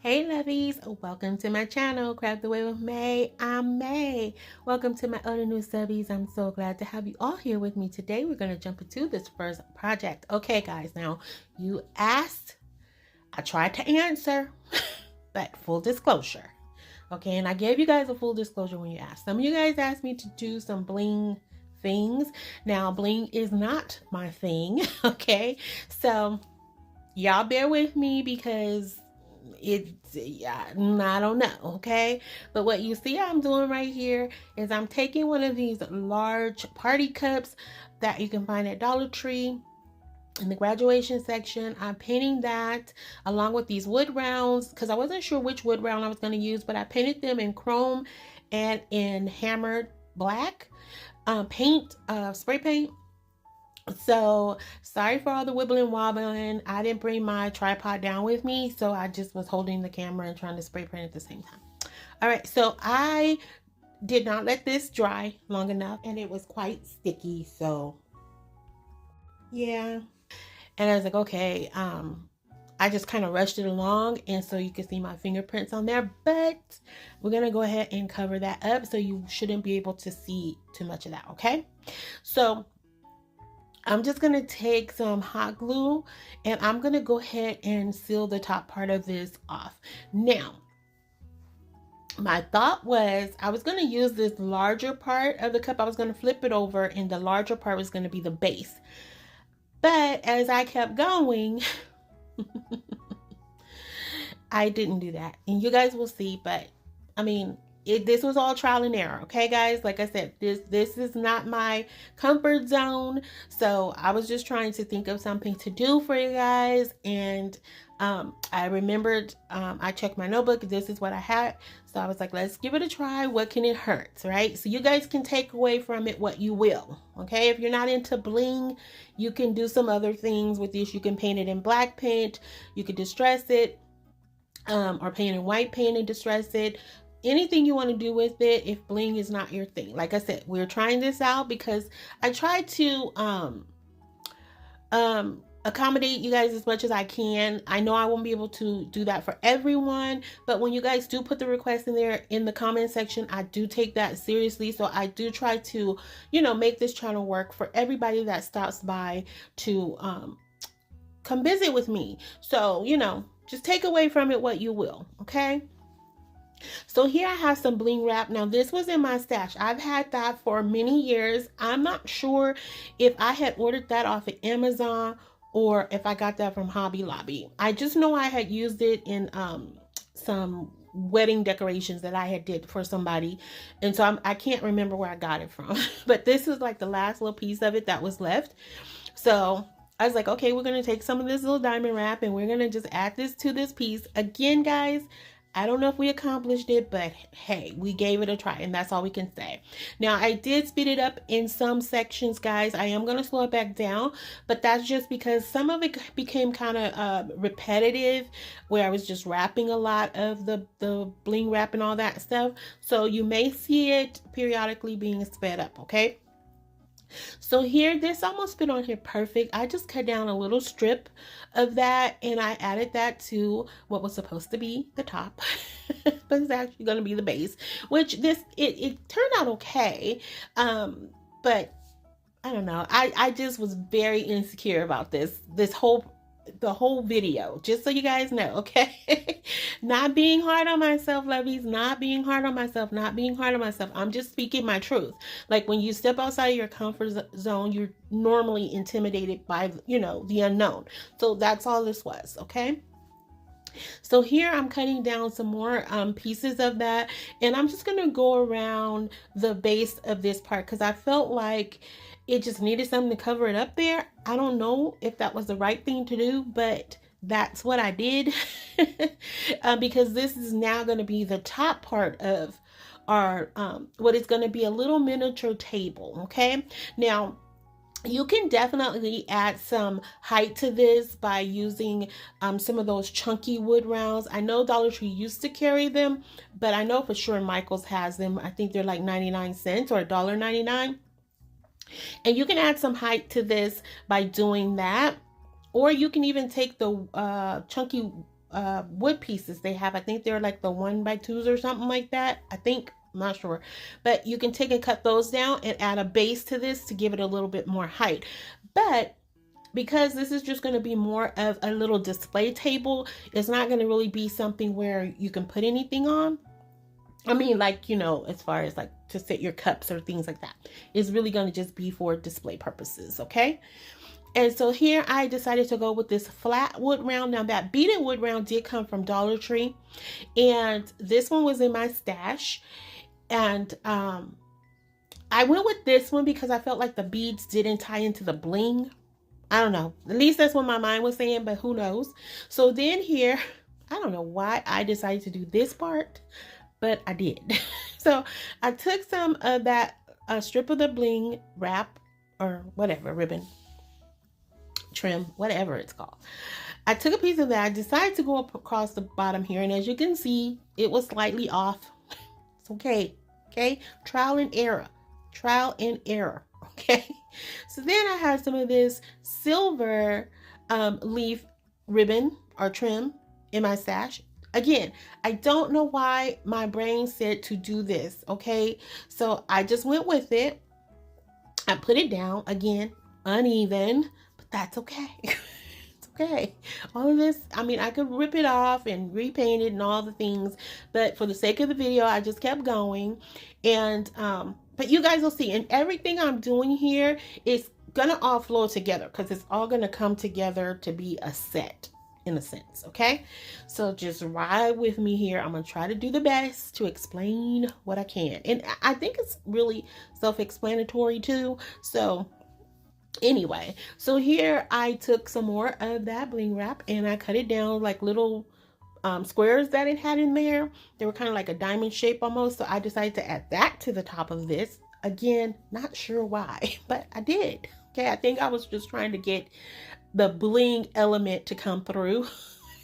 Hey lovies, welcome to my channel, Craft the Way with May. I'm May. Welcome to my other new subbies. I'm so glad to have you all here with me today. We're going to jump into this first project. Okay guys, now you asked, I tried to answer, but full disclosure. Okay, and I gave you guys a full disclosure when you asked. Some of you guys asked me to do some bling things. Now bling is not my thing, okay? So y'all bear with me because I don't know, okay? But what you see I'm doing right here is I'm taking one of these large party cups that you can find at Dollar Tree in the graduation section. I'm painting that along with these wood rounds because I wasn't sure which wood round I was going to use, but I painted them in chrome and in hammered black paint, spray paint. So sorry for all the wibbling wobbling. I didn't bring my tripod down with me, so I just was holding the camera and trying to spray paint at the same time. All right, so I did not let this dry long enough and it was quite sticky, so yeah. And I was like, okay, I just kind of rushed it along, and so you can see my fingerprints on there, but we're gonna go ahead and cover that up so you shouldn't be able to see too much of that. Okay, so I'm just going to take some hot glue and I'm going to go ahead and seal the top part of this off. Now, my thought was I was going to use this larger part of the cup. I was going to flip it over and the larger part was going to be the base. But as I kept going, I didn't do that. And you guys will see, but I mean, this was all trial and error, okay guys? Like I said, this is not my comfort zone, so I was just trying to think of something to do for you guys. And I remembered, I checked my notebook, this is what I had, so I was like, let's give it a try. What can it hurt, right? So you guys can take away from it what you will, okay? If you're not into bling, you can do some other things with this. You can paint it in black paint, you could distress it, or paint in white paint and distress it. Anything you want to do with it if bling is not your thing. Like I said, we're trying this out because I try to accommodate you guys as much as I can. I know I won't be able to do that for everyone, but when you guys do put the request in there in the comment section, I do take that seriously. So I do try to, you know, make this channel work for everybody that stops by to come visit with me. So, you know, just take away from it what you will, okay? So here I have some bling wrap. Now this was in my stash. I've had that for many years. I'm not sure if I had ordered that off of Amazon or if I got that from Hobby Lobby. I just know I had used it in some wedding decorations that I had did for somebody, and so I can't remember where I got it from. But this is like the last little piece of it that was left. So I was like, okay, we're gonna take some of this little diamond wrap and we're gonna just add this to this piece. Again, guys, I don't know if we accomplished it, but hey, we gave it a try, and that's all we can say. Now, I did speed it up in some sections, guys. I am going to slow it back down, but that's just because some of it became kind of repetitive, where I was just wrapping a lot of the bling wrap and all that stuff. So you may see it periodically being sped up, okay? So here, this almost fit on here perfect. I just cut down a little strip of that and I added that to what was supposed to be the top, but it's actually going to be the base, which it turned out okay. But I don't know. I just was very insecure about the whole video, just so you guys know, okay? Not being hard on myself, lovies, not being hard on myself, not being hard on myself. I'm just speaking my truth. Like when you step outside of your comfort zone, you're normally intimidated by, you know, the unknown. So that's all this was, okay? So here I'm cutting down some more pieces of that, and I'm just going to go around the base of this part because I felt like it just needed something to cover it up there. I don't know if that was the right thing to do, but that's what I did. Because this is now going to be the top part of our what is going to be a little miniature table, okay? Now you can definitely add some height to this by using some of those chunky wood rounds. I know Dollar Tree used to carry them, but I know for sure Michael's has them. I think they're like 99 cents or $1.99. And you can add some height to this by doing that. Or you can even take the chunky wood pieces they have. I think they're like the 1x2s or something like that. I think, I'm not sure, but you can take and cut those down and add a base to this to give it a little bit more height. But because this is just going to be more of a little display table, it's not going to really be something where you can put anything on. I mean, like, you know, as far as like to set your cups or things like that. It's really going to just be for display purposes, okay? And so here I decided to go with this flat wood round. Now that beaded wood round did come from Dollar Tree, and this one was in my stash. And I went with this one because I felt like the beads didn't tie into the bling. I don't know. At least that's what my mind was saying, but who knows? So then here, I don't know why I decided to do this part, but I did. So I took some of that strip of the bling wrap or whatever, ribbon, trim, whatever it's called. I took a piece of that. I decided to go up across the bottom here. And as you can see, it was slightly off. It's okay. Okay. Trial and error. Trial and error. Okay. So then I have some of this silver leaf ribbon or trim in my stash. Again, I don't know why my brain said to do this. Okay. So I just went with it. I put it down again, uneven, but that's okay. It's okay. All of this, I mean, I could rip it off and repaint it and all the things, but for the sake of the video, I just kept going. And, but you guys will see, and everything I'm doing here is gonna all flow together because it's all gonna come together to be a set in a sense. Okay, so just ride with me here. I'm gonna try to do the best to explain what I can, and I think it's really self-explanatory too. So anyway, so here I took some more of that bling wrap and I cut it down like little squares that it had in there. They were kind of like a diamond shape almost. So I decided to add that to the top of this. Again, not sure why, but I did. Okay, I think I was just trying to get the bling element to come through.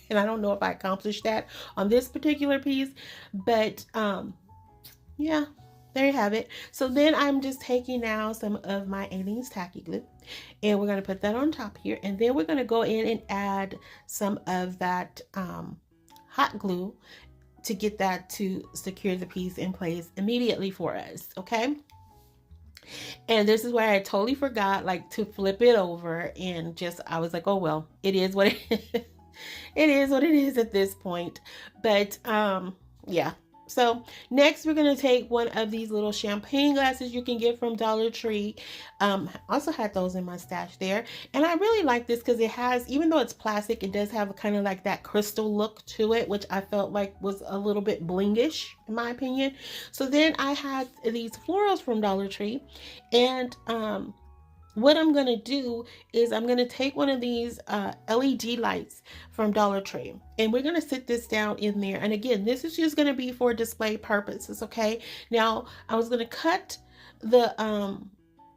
And I don't know if I accomplished that on this particular piece, but yeah, there you have it. So then I'm just taking now some of my Aleene's tacky glue and we're going to put that on top here. And then we're going to go in and add some of that hot glue to get that to secure the piece in place immediately for us. Okay. And this is where I totally forgot like to flip it over and just, I was like, oh, well, it is what it is. It is what it is at this point. But yeah. So next we're going to take one of these little champagne glasses you can get from Dollar Tree. Also had those in my stash there. And I really like this because it has, even though it's plastic, it does have kind of like that crystal look to it, which I felt like was a little bit blingish in my opinion. So then I had these florals from Dollar Tree, and what I'm going to do is I'm going to take one of these LED lights from Dollar Tree and we're going to sit this down in there. And again, this is just going to be for display purposes. Okay. Now I was going to cut the,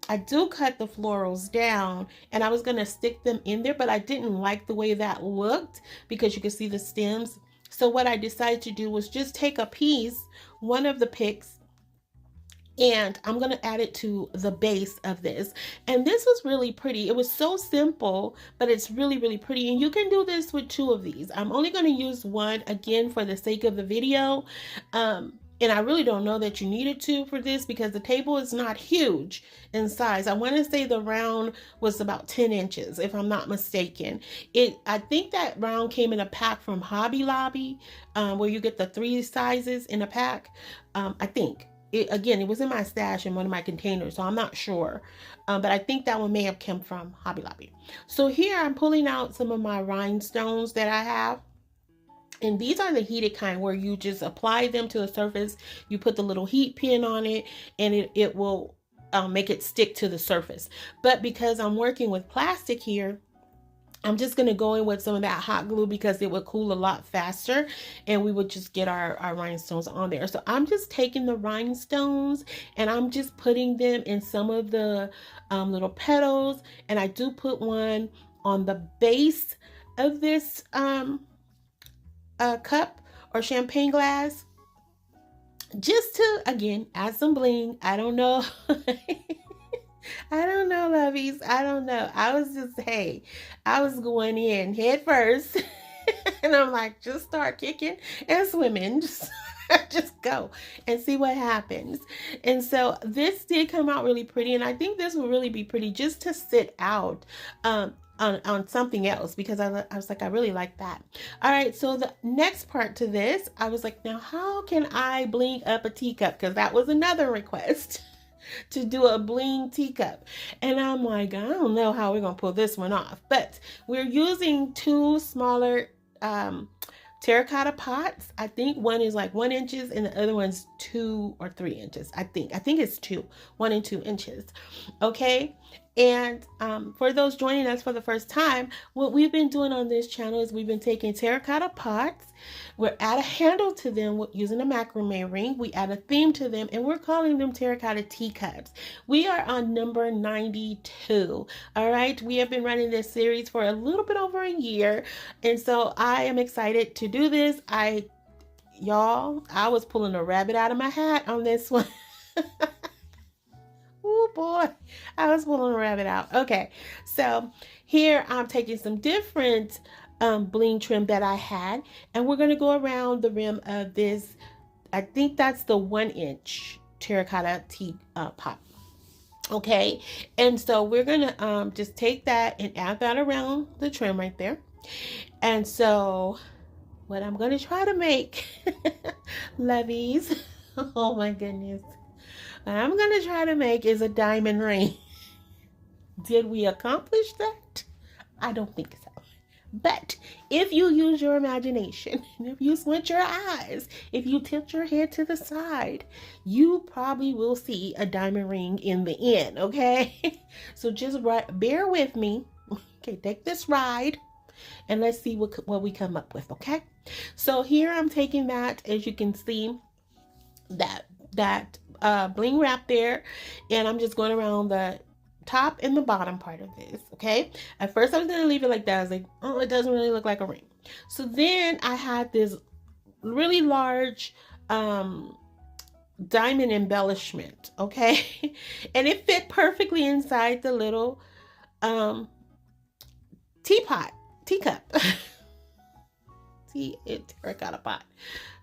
I do cut the florals down and I was going to stick them in there, but I didn't like the way that looked because you can see the stems. So what I decided to do was just take a piece, one of the picks, and I'm going to add it to the base of this. And this was really pretty. It was so simple, but it's really, really pretty. And you can do this with two of these. I'm only going to use one again for the sake of the video. And I really don't know that you needed to for this because the table is not huge in size. I want to say the round was about 10 inches, if I'm not mistaken. I think that round came in a pack from Hobby Lobby, where you get the 3 sizes in a pack, I think. Again, it was in my stash in one of my containers, so I'm not sure. But I think that one may have come from Hobby Lobby. So here I'm pulling out some of my rhinestones that I have. And these are the heated kind where you just apply them to the surface. You put the little heat pin on it and it will make it stick to the surface. But because I'm working with plastic here, I'm just going to go in with some of that hot glue because it would cool a lot faster and we would just get our rhinestones on there. So I'm just taking the rhinestones and I'm just putting them in some of the little petals. And I do put one on the base of this cup or champagne glass just to, again, add some bling. I don't know. I don't know, lovies. I don't know. I was just, hey, I was going in head first. And I'm like, just start kicking and swimming. Just go and see what happens. And so this did come out really pretty, and I think this will really be pretty just to sit out on something else, because I was like, I really like that. All right, so the next part to this, I was like, now how can I bling up a teacup? Because that was another request to do a bling teacup. And I'm like, I don't know how we're gonna pull this one off, but we're using two smaller terracotta pots. I think one is like 1 inch and the other one's 2 or 3 inches. I think it's 1 and 2 inches. Okay. And for those joining us for the first time, what we've been doing on this channel is we've been taking terracotta pots, we're add a handle to them using a macrame ring, we add a theme to them, and we're calling them terracotta teacups. We are on number 92. All right, we have been running this series for a little bit over a year, and so I am excited to do this. Y'all, I was pulling a rabbit out of my hat on this one. Oh boy, I was pulling a rabbit out. Okay, so here I'm taking some different bling trim that I had, and we're going to go around the rim of this. I think that's the 1 inch terracotta pot. Okay, and so we're going to just take that and add that around the trim right there. And so what I'm going to try to make, lovies, oh my goodness, what I'm going to try to make is a diamond ring. Did we accomplish that? I don't think so. But if you use your imagination, if you squint your eyes, if you tilt your head to the side, you probably will see a diamond ring in the end, okay? So just bear with me. Okay, take this ride and let's see what we come up with, okay? So here I'm taking that, as you can see, that bling wrap there, and I'm just going around the top and the bottom part of this. Okay, at first I was going to leave it like that. I was like, oh, it doesn't really look like a ring. So then I had this really large diamond embellishment, okay, and it fit perfectly inside the little teacup. Terracotta pot.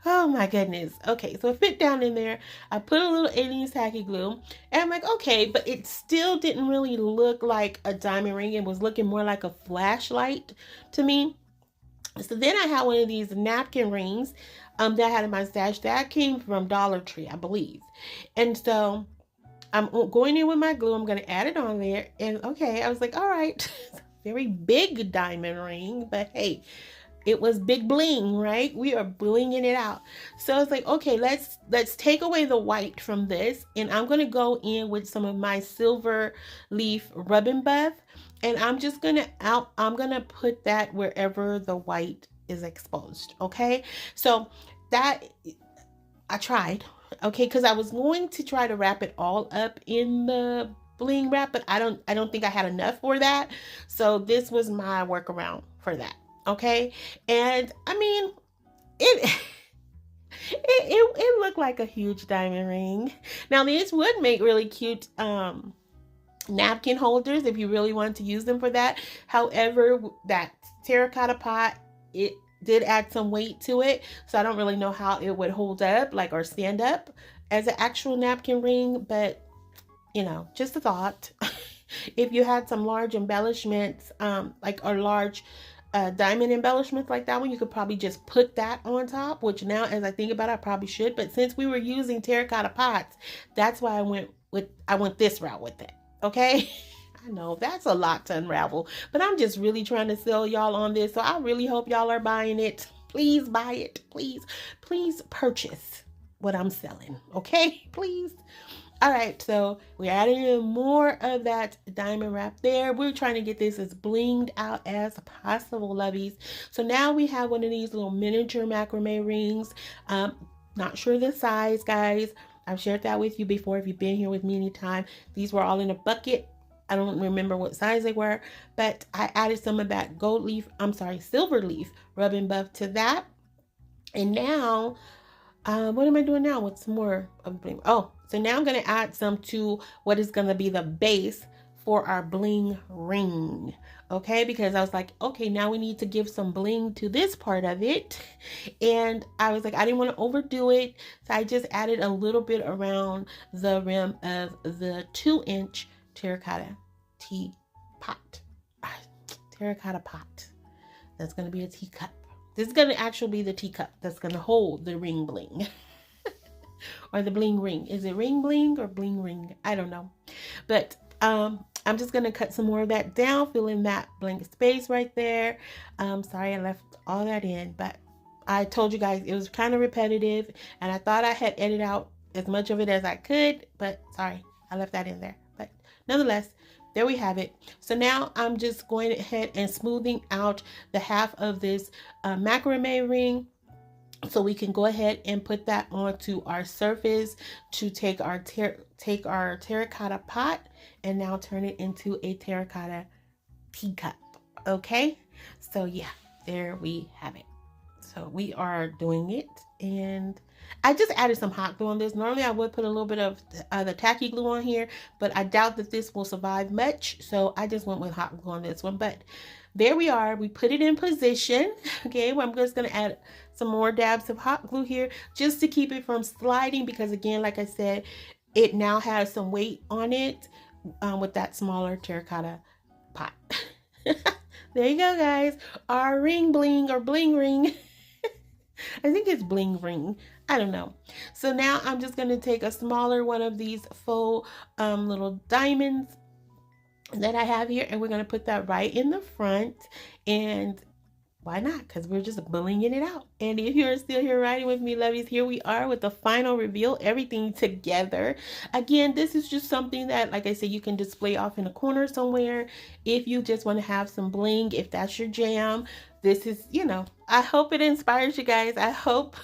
Oh my goodness. Okay, so it fit down in there. I put a little 18 tacky glue, and I'm like, okay, but it still didn't really look like a diamond ring. It was looking more like a flashlight to me. So then I had one of these napkin rings that I had in my stash that came from Dollar Tree, I believe. And so I'm going in with my glue. I'm going to add it on there. And okay, I was like, all right, very big diamond ring, but hey, it was big bling, right? We are blinging it out. So it's like, okay, let's take away the white from this, and I'm gonna go in with some of my silver leaf rubbing buff, and I'm gonna put that wherever the white is exposed. Okay, so that I tried, okay, because I was going to try to wrap it all up in the bling wrap, but I don't think I had enough for that. So this was my workaround for that. Okay, and I mean, it looked like a huge diamond ring. Now these would make really cute napkin holders if you really want to use them for that. However, that terracotta pot, it did add some weight to it, so I don't really know how it would hold up, like, or stand up as an actual napkin ring. But you know, just a thought. If you had some large embellishments, or large diamond embellishments like that one, you could probably just put that on top, which now as I think about it, I probably should. But since we were using terracotta pots, that's why I went this route with it. Okay. I know that's a lot to unravel, but I'm just really trying to sell y'all on this. So I really hope y'all are buying it. Please buy it. Please purchase what I'm selling. Okay, please. All right, so we're adding in more of that diamond wrap there. We're trying to get this as blinged out as possible, lovies. So now we have one of these little miniature macrame rings. Not sure the size, guys. I've shared that with you before if you've been here with me anytime. These were all in a bucket. I don't remember what size they were, but I added some of that silver leaf rubbing buff to that. And now, what am I doing now with some more of bling? Oh, so now I'm going to add some to what is going to be the base for our bling ring. Okay, because I was like, okay, now we need to give some bling to this part of it. And I was like, I didn't want to overdo it. So I just added a little bit around the rim of the 2-inch terracotta teapot. Terracotta pot. That's going to be a teacup. This is going to actually be the teacup that's going to hold the ring bling. Or the bling ring. Is it ring bling or bling ring? I don't know. But I'm just going to cut some more of that down, fill in that blank space right there. Sorry I left all that in, but I told you guys it was kind of repetitive, and I thought I had edited out as much of it as I could, but sorry, I left that in there. But nonetheless, there we have it. So now I'm just going ahead and smoothing out the half of this macrame ring, so we can go ahead and put that onto our surface to take our terracotta pot and now turn it into a terracotta teacup. Okay, so yeah, there we have it. So we are doing it, and I just added some hot glue on this. Normally I would put a little bit of the tacky glue on here, but I doubt that this will survive much, so I just went with hot glue on this one. But there we are. We put it in position. Okay, well, I'm just going to add some more dabs of hot glue here just to keep it from sliding, because again, like I said, it now has some weight on it with that smaller terracotta pot. There you go, guys. Our ring bling, or bling ring. I think it's bling ring. I don't know. So now I'm just going to take a smaller one of these faux little diamonds that I have here, and we're going to put that right in the front. And why not? Because we're just blinging it out. And if you're still here riding with me, lovies, here we are with the final reveal, everything together. Again, this is just something that, like I said, you can display off in a corner somewhere if you just want to have some bling, if that's your jam. This is, you know, I hope it inspires you guys. I hope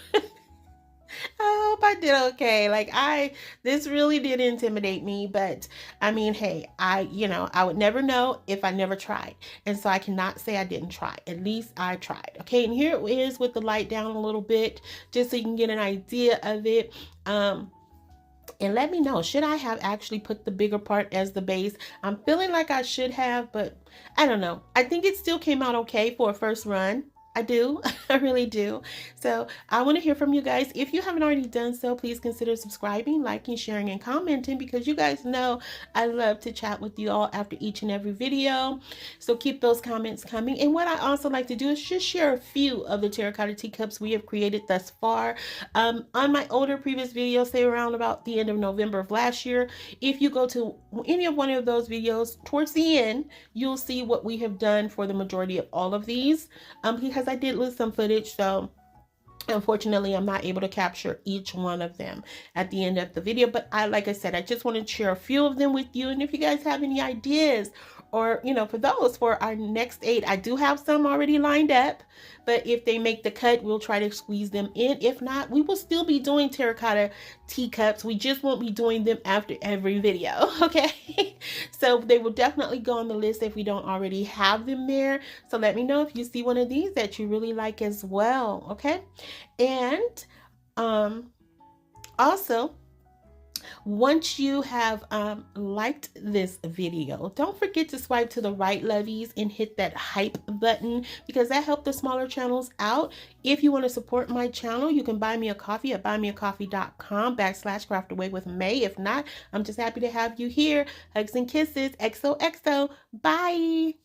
I did okay. Like, this really did intimidate me, but I mean, hey, I would never know if I never tried. And so I cannot say I didn't try. At least I tried. Okay. And here it is with the light down a little bit, just so you can get an idea of it. And let me know, should I have actually put the bigger part as the base? I'm feeling like I should have, but I don't know. I think it still came out okay for a first run. I do. I really do. So I want to hear from you guys. If you haven't already done so, please consider subscribing, liking, sharing, and commenting, because you guys know I love to chat with you all after each and every video. So keep those comments coming. And what I also like to do is just share a few of the terracotta teacups we have created thus far. On my older previous videos, say around about the end of November of last year, if you go to any of one of those videos, towards the end, you'll see what we have done for the majority of all of these. Because I did lose some footage, so unfortunately I'm not able to capture each one of them at the end of the video. But like I said, I just wanted to share a few of them with you. And if you guys have any ideas, or for those for our next 8, I do have some already lined up, but if they make the cut, we'll try to squeeze them in. If not, we will still be doing terracotta teacups. We just won't be doing them after every video. Okay. So they will definitely go on the list if we don't already have them there. So let me know if you see one of these that you really like as well. Okay. And also, once you have liked this video, don't forget to swipe to the right, lovies, and hit that hype button, because that helps the smaller channels out. If you want to support my channel, you can buy me a coffee at buymeacoffee.com/craftaway with May. If not, I'm just happy to have you here. Hugs and kisses. XOXO. Bye.